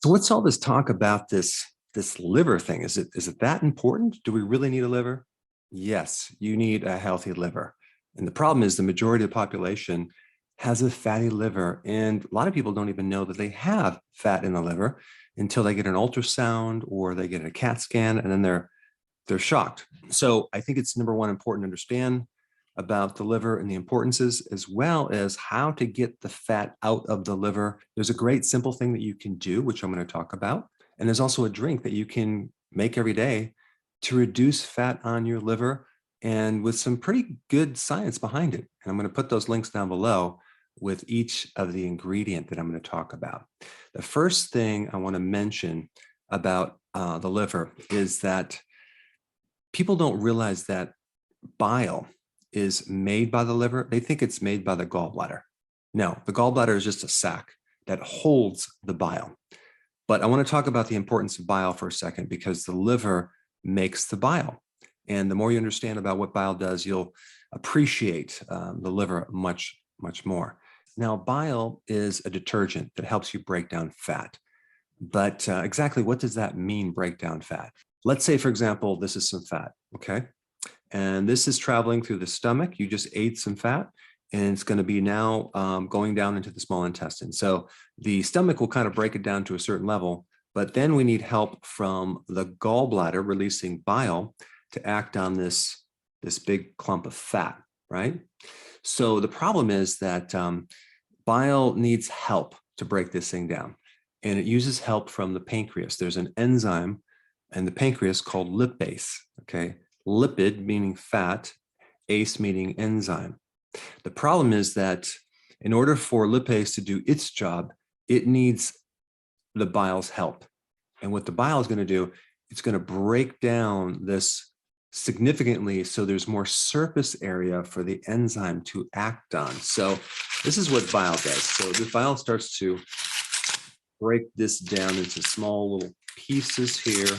So what's all this talk about this liver thing? Is it that important? Do we really need a liver? Yes, you need a healthy liver. And the problem is the majority of the population has a fatty liver. And a lot of people don't even know that they have fat in the liver until they get an ultrasound or they get a CAT scan, and then they're shocked. So I think it's number one important to understand about the liver and the importances, as well as how to get the fat out of the liver. There's a great simple thing that you can do, which I'm going to talk about. And there's also a drink that you can make every day to reduce fat on your liver, and with some pretty good science behind it. And I'm going to put those links down below with each of the ingredient that I'm going to talk about. The first thing I want to mention about the liver is that people don't realize that bile is made by the liver. They think it's made by the gallbladder. No, the gallbladder is just a sac that holds the bile. But I want to talk about the importance of bile for a second, because the liver makes the bile. And the more you understand about what bile does, you'll appreciate the liver much, much more. Now, bile is a detergent that helps you break down fat. But exactly what does that mean, break down fat? Let's say, for example, this is some fat, okay? And this is traveling through the stomach. You just ate some fat, and it's going to be now going down into the small intestine. So the stomach will kind of break it down to a certain level, but then we need help from the gallbladder releasing bile to act on this big clump of fat, right? So the problem is that bile needs help to break this thing down, and it uses help from the pancreas. There's an enzyme in the pancreas called lipase, okay? Lipid meaning fat, ACE meaning enzyme. The problem is that in order for lipase to do its job, it needs the bile's help. And what the bile is going to do, it's going to break down this significantly so there's more surface area for the enzyme to act on. So this is what bile does. So the bile starts to break this down into small little pieces here.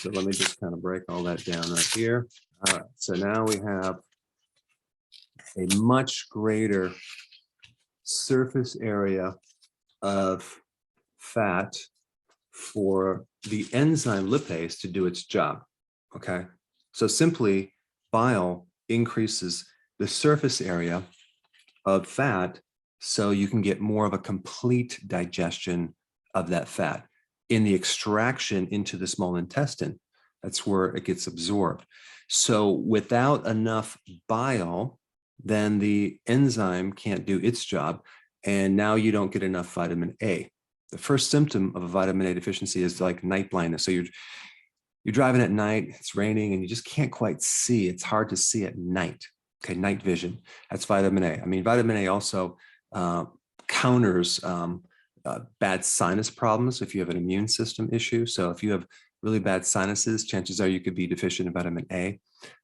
So let me just kind of break all that down right here. All right, so now we have a much greater surface area of fat for the enzyme lipase to do its job, okay? So simply, bile increases the surface area of fat so you can get more of a complete digestion of that fat. In the extraction into the small intestine, that's where it gets absorbed. So without enough bile, then the enzyme can't do its job, and now you don't get enough vitamin A. The first symptom of a vitamin A deficiency is like night blindness. So you're driving at night, it's raining, and you just can't quite see. It's hard to see at night. Okay, night vision. That's vitamin A. I mean, vitamin A also counters bad sinus problems if you have an immune system issue. So if you have really bad sinuses, chances are you could be deficient in vitamin A.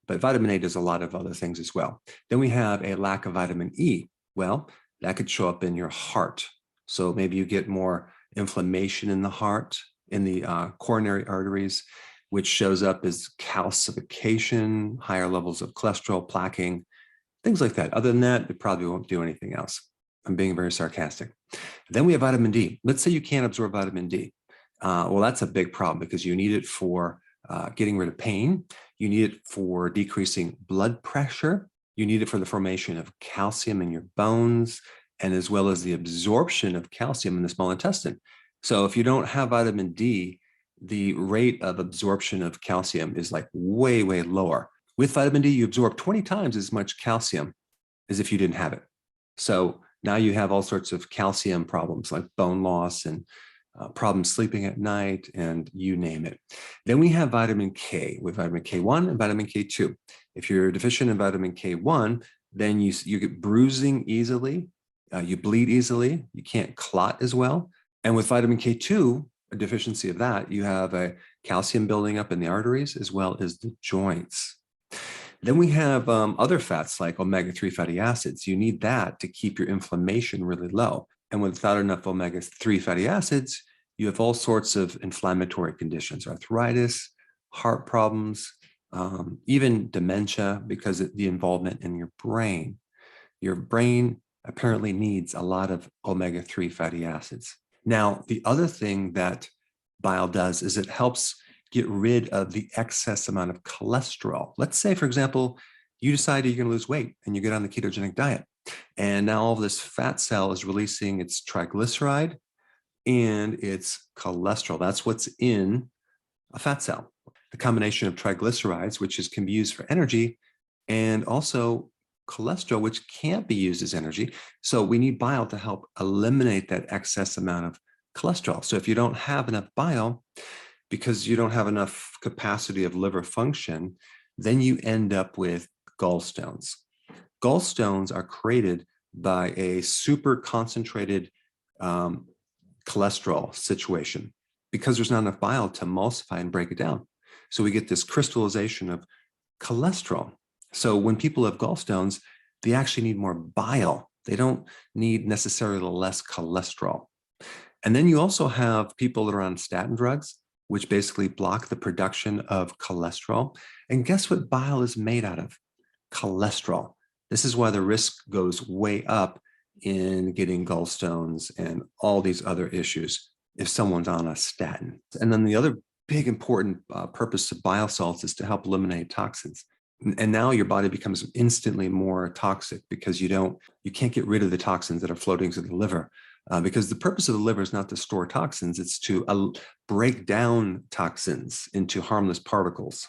But vitamin A does a lot of other things as well. Then we have a lack of vitamin E. Well, that could show up in your heart. So maybe you get more inflammation in the heart, in the coronary arteries, which shows up as calcification, higher levels of cholesterol, plaquing, things like that. Other than that, it probably won't do anything else. I'm being very sarcastic. Then we have vitamin D. Let's say you can't absorb vitamin D. Well, that's a big problem because you need it for getting rid of pain. You need it for decreasing blood pressure. You need it for the formation of calcium in your bones, and as well as the absorption of calcium in the small intestine. So if you don't have vitamin D, the rate of absorption of calcium is like way, way lower. With vitamin D, you absorb 20 times as much calcium as if you didn't have it. So now you have all sorts of calcium problems like bone loss and problems sleeping at night, and you name it. Then we have vitamin K with vitamin K1 and vitamin K2. If you're deficient in vitamin K1, then you get bruising easily, you bleed easily, you can't clot as well. And with vitamin K2, a deficiency of that, you have a calcium building up in the arteries as well as the joints. Then we have other fats like omega-3 fatty acids. You need that to keep your inflammation really low. And without enough omega-3 fatty acids, you have all sorts of inflammatory conditions, arthritis, heart problems, even dementia, because of the involvement in your brain. Your brain apparently needs a lot of omega-3 fatty acids. Now, the other thing that bile does is it helps get rid of the excess amount of cholesterol. Let's say, for example, you decide you're going to lose weight and you get on the ketogenic diet. And now all of this fat cell is releasing its triglyceride and its cholesterol. That's what's in a fat cell. The combination of triglycerides, can be used for energy, and also cholesterol, which can't be used as energy. So we need bile to help eliminate that excess amount of cholesterol. So if you don't have enough bile, because you don't have enough capacity of liver function, then you end up with gallstones. Gallstones are created by a super concentrated cholesterol situation because there's not enough bile to emulsify and break it down. So we get this crystallization of cholesterol. So when people have gallstones, they actually need more bile. They don't need necessarily less cholesterol. And then you also have people that are on statin drugs, which basically block the production of cholesterol. And guess what bile is made out of? Cholesterol. This is why the risk goes way up in getting gallstones and all these other issues if someone's on a statin. And then the other big important purpose of bile salts is to help eliminate toxins. And now your body becomes instantly more toxic because you can't get rid of the toxins that are floating through the liver. Because the purpose of the liver is not to store toxins, it's to break down toxins into harmless particles.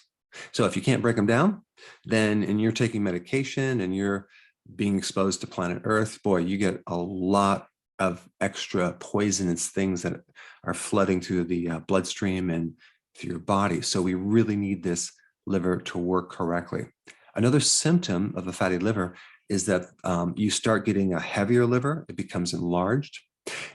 So if you can't break them down, and you're taking medication and you're being exposed to planet Earth, boy, you get a lot of extra poisonous things that are flooding through the bloodstream and through your body. So we really need this liver to work correctly. Another symptom of a fatty liver is that you start getting a heavier liver. It becomes enlarged,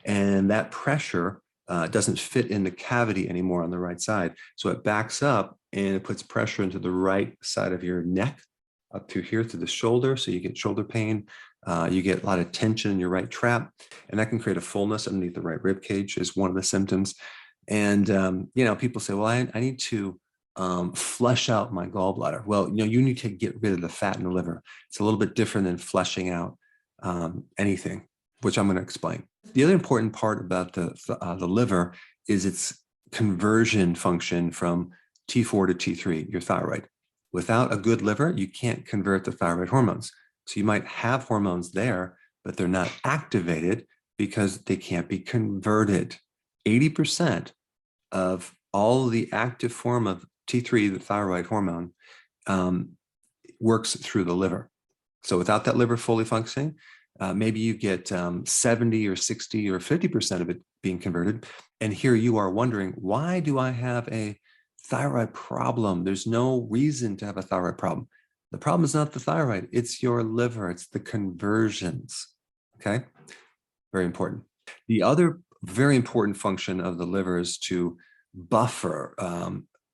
and that pressure doesn't fit in the cavity anymore on the right side. So it backs up and it puts pressure into the right side of your neck up to here to the shoulder. So you get shoulder pain. You get a lot of tension in your right trap, and that can create a fullness underneath the right rib cage is one of the symptoms. And, people say, well, I need to flush out my gallbladder. Well, you need to get rid of the fat in the liver. It's a little bit different than flushing out anything, which I'm going to explain. The other important part about the liver is its conversion function from T4 to T3, your thyroid. Without a good liver, you can't convert the thyroid hormones. So you might have hormones there, but they're not activated because they can't be converted. 80% of all the active form of T3, the thyroid hormone, works through the liver. So without that liver fully functioning, maybe you get 70 or 60 or 50% of it being converted. And here you are wondering, why do I have a thyroid problem? There's no reason to have a thyroid problem. The problem is not the thyroid, it's your liver, it's the conversions, okay? Very important. The other very important function of the liver is to buffer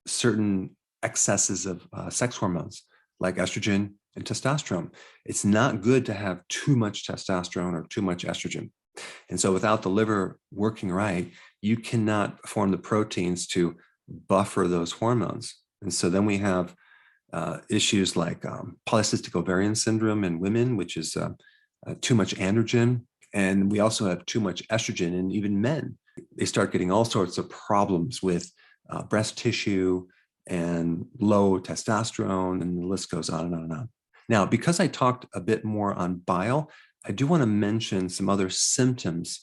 certain excesses of sex hormones like estrogen and testosterone. It's not good to have too much testosterone or too much estrogen. And so without the liver working right, you cannot form the proteins to buffer those hormones. And so then we have issues like polycystic ovarian syndrome in women, which is too much androgen. And we also have too much estrogen in even men. They start getting all sorts of problems with breast tissue and low testosterone, and the list goes on and on and on. Now, because I talked a bit more on bile, I do want to mention some other symptoms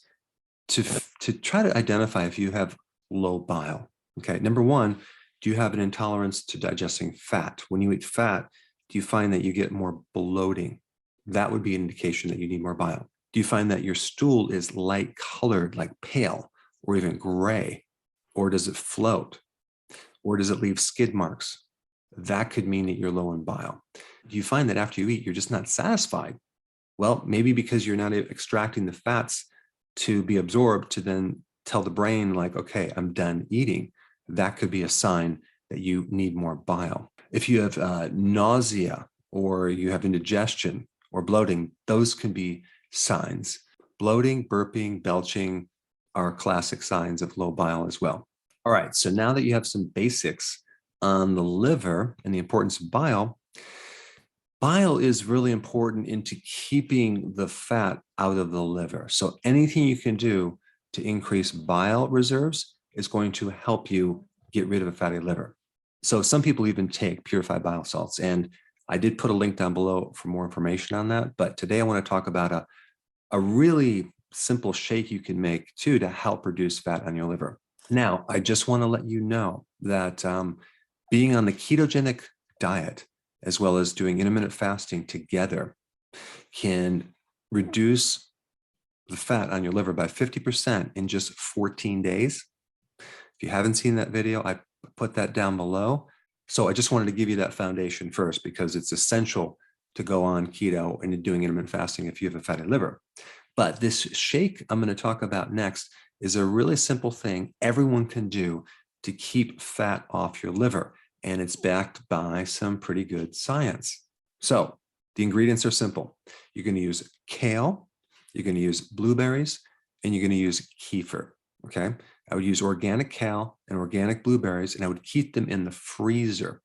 to try to identify if you have low bile. Okay, number one, do you have an intolerance to digesting fat? When you eat fat, do you find that you get more bloating? That would be an indication that you need more bile. Do you find that your stool is light colored, like pale, or even gray? Or does it float? Or does it leave skid marks? That could mean that you're low in bile. Do you find that after you eat, you're just not satisfied? Well, maybe because you're not extracting the fats to be absorbed to then tell the brain like, okay, I'm done eating. That could be a sign that you need more bile. If you have nausea or you have indigestion or bloating, those can be signs. Bloating, burping, belching are classic signs of low bile as well. All right, so now that you have some basics on the liver and the importance of bile, bile is really important into keeping the fat out of the liver. So anything you can do to increase bile reserves is going to help you get rid of a fatty liver. So some people even take purified bile salts, and I did put a link down below for more information on that. But today I want to talk about a really simple shake you can make too to help reduce fat on your liver. Now, I just want to let you know that being on the ketogenic diet, as well as doing intermittent fasting together, can reduce the fat on your liver by 50% in just 14 days. If you haven't seen that video, I put that down below. So I just wanted to give you that foundation first, because it's essential to go on keto and doing intermittent fasting if you have a fatty liver. But this shake I'm going to talk about next is a really simple thing everyone can do to keep fat off your liver. And it's backed by some pretty good science. So the ingredients are simple. You're going to use kale, you're going to use blueberries, and you're going to use kefir. Okay. I would use organic kale and organic blueberries, and I would keep them in the freezer.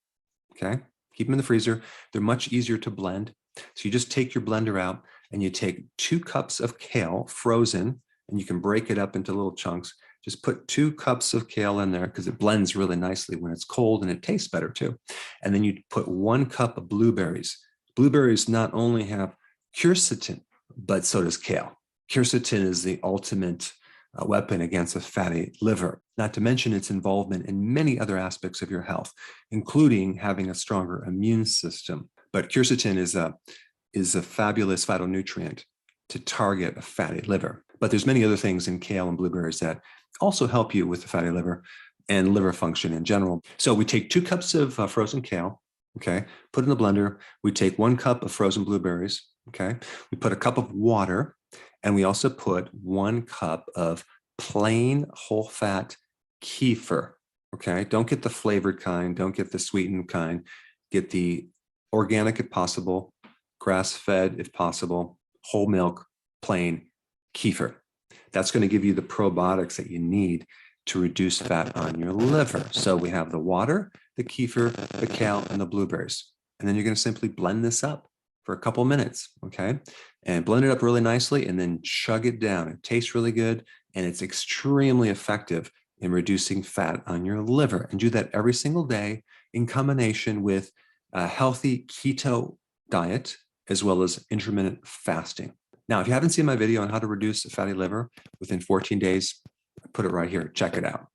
Okay. Keep them in the freezer. They're much easier to blend. So you just take your blender out and you take 2 cups of kale frozen, and you can break it up into little chunks. Just put 2 cups of kale in there because it blends really nicely when it's cold, and it tastes better too. And then you put 1 cup of blueberries. Blueberries not only have quercetin, but so does kale. Quercetin is the ultimate weapon against a fatty liver, not to mention its involvement in many other aspects of your health, including having a stronger immune system. But quercetin is a fabulous phytonutrient to target a fatty liver. But there's many other things in kale and blueberries that also help you with the fatty liver and liver function in general. So we take 2 cups of frozen kale, okay, put in the blender. We take 1 cup of frozen blueberries, okay. We put a cup of water, and we also put 1 cup of plain whole fat kefir, okay. Don't get the flavored kind, don't get the sweetened kind. Get the organic if possible, grass-fed if possible, whole milk, plain kefir. That's going to give you the probiotics that you need to reduce fat on your liver. So we have the water, the kefir, the kale, and the blueberries. And then you're going to simply blend this up for a couple minutes, okay? And blend it up really nicely and then chug it down. It tastes really good, and it's extremely effective in reducing fat on your liver. And do that every single day in combination with a healthy keto diet, as well as intermittent fasting. Now, if you haven't seen my video on how to reduce a fatty liver within 14 days, I put it right here. Check it out.